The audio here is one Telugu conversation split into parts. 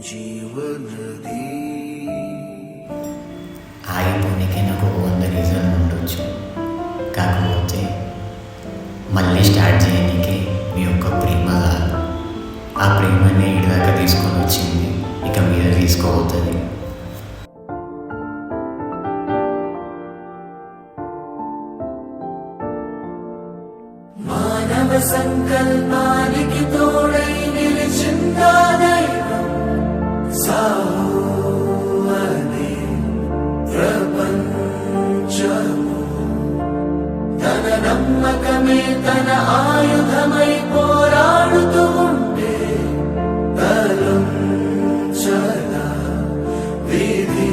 జీవనది ఆగిపోనీకి నాకు 100 రీజన్లు ఉండొచ్చు. కాకపోతే మళ్ళీ స్టార్ట్ చేయడానికి మీ యొక్క ప్రేమ కాదు. ఆ ప్రేమని ఇటు దాకా తీసుకొని వచ్చింది, ఇక మీద తీసుకోబోతుంది. మానవ సంకల్పానికి తోడై నిలిచిందా దైవం సాహో అనే ప్రపంచము తన నమ్మకమే తన ఆయుధమై పోరాడుతూ ఉంటే తలంచల విధి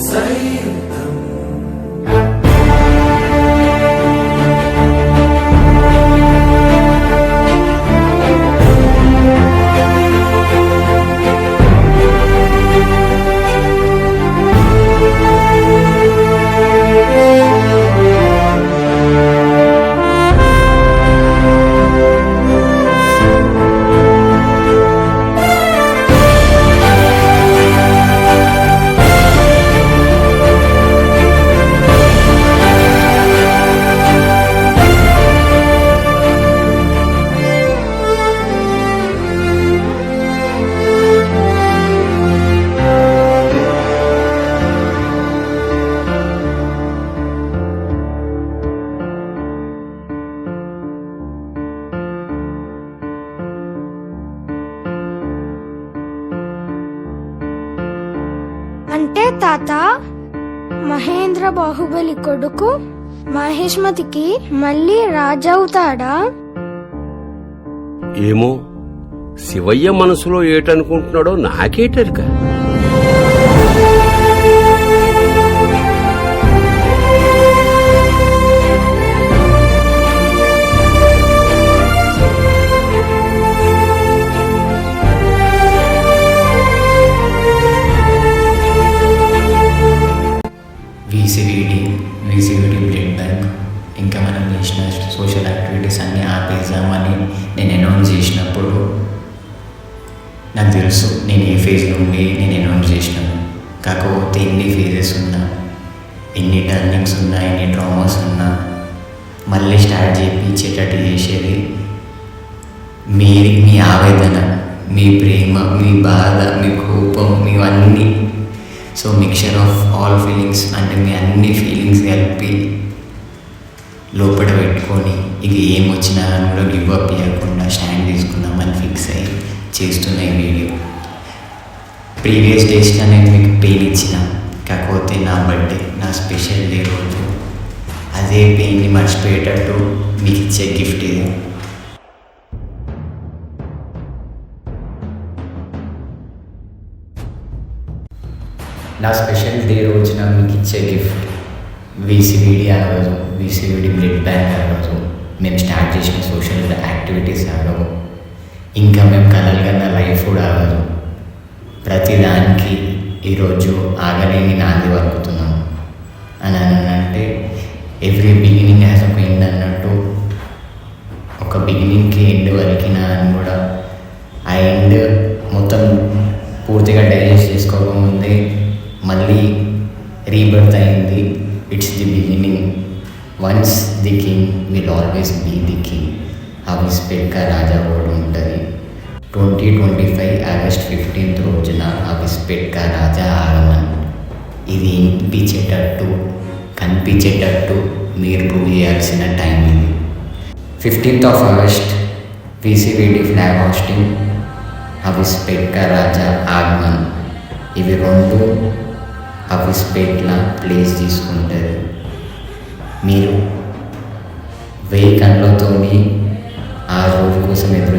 సైతం. అంటే తాత, మహేంద్ర బాహుబలి కొడుకు మహేష్మతికి మళ్ళీ రాజవుతాడా? ఏమో, శివయ్య మనసులో ఏటనుకుంటున్నాడో నాకేటరుక. వీసీవీడి బ్లడ్ బ్యాంక్ ఇంకా మనం చేసిన సోషల్ యాక్టివిటీస్ అన్నీ ఆపేద్దామని నేను అనౌన్స్ చేసినప్పుడు నాకు తెలుసు నేను ఏ ఫేజ్లో ఉండి నేను అనౌన్స్ చేసినాను. కాకపోతే ఎన్ని ఫేజెస్ ఉన్నా, ఎన్ని టర్నింగ్స్ ఉన్నా, ఎన్ని ట్రామాస్ ఉన్నా మళ్ళీ స్టార్ట్ చేయించేటట్టు చేసేది మీ ఆవేదన, మీ ప్రేమ, మీ బాధ, మీ కోపం, మీవన్నీ. So mixture of all feelings, అంటే మీ అన్ని ఫీలింగ్స్ కలిపి లోపల పెట్టుకొని ఇక ఏమొచ్చినా కూడా గివ్ అప్ చేయకుండా స్టాండ్ తీసుకుందామని ఫిక్స్ అయ్యి చేస్తున్న ఈ వీడియో. ప్రీవియస్ డేస్లో నేను మీకు పెయిన్ ఇచ్చిన, కాకపోతే నా బర్త్డే, నా స్పెషల్ డే రోజు అదే పెయిన్ని మర్చిపోయేటట్టు మీకు ఇచ్చే గిఫ్ట్ ఇది. నా స్పెషల్ డే రోజున మీకు ఇచ్చే గిఫ్ట్ వీసీవీడి ఆ రోజు, వీసీవీడి బ్లడ్ బ్యాంక్ ఆ రోజు, మేము స్టార్ట్ చేసిన సోషల్ యాక్టివిటీస్ ఆగవు, ఇంకా మేము కలలు కన్నా లైఫ్ కూడా ఆగదు. ప్రతిదానికి ఈరోజు ఆగలేని నాంది వరుకుతున్నాం అని అంటే ఎవ్రీ బిగినింగ్ హ్యాస్ ఒక ఎండ్ అన్నట్టు, ఒక బిగినింగ్కి ఎండ్ వరకిన అని కూడా ఆ ఎండ్ మొత్తం పూర్తిగా డైజెస్ట్ చేసుకోకముందే మళ్ళీ రీబర్త్ అయింది. It's the beginning. Once the king will always be the king. అవిస్పెట్కా రాజా కూడా ఉంటుంది. 2025 ఆగస్ట్ 15 రోజున అవిస్పెట్కా రాజా ఆగమన్. ఇది వినిపించేటట్టు, కనిపించేటట్టు మీరు ప్రూవ్ చేయాల్సిన టైం ఇది. 15th of August వీసీవీడి ఫ్లాగ్ హోస్టింగ్, అవిస్పెట్కా రాజా ఆగమన్. ఇవి రెండు అవిస్పేట్లా ప్లేస్ తీసుకుంటారు. మీరు 1000 కళ్ళతోని ఆ రోజు కోసం ఎదురు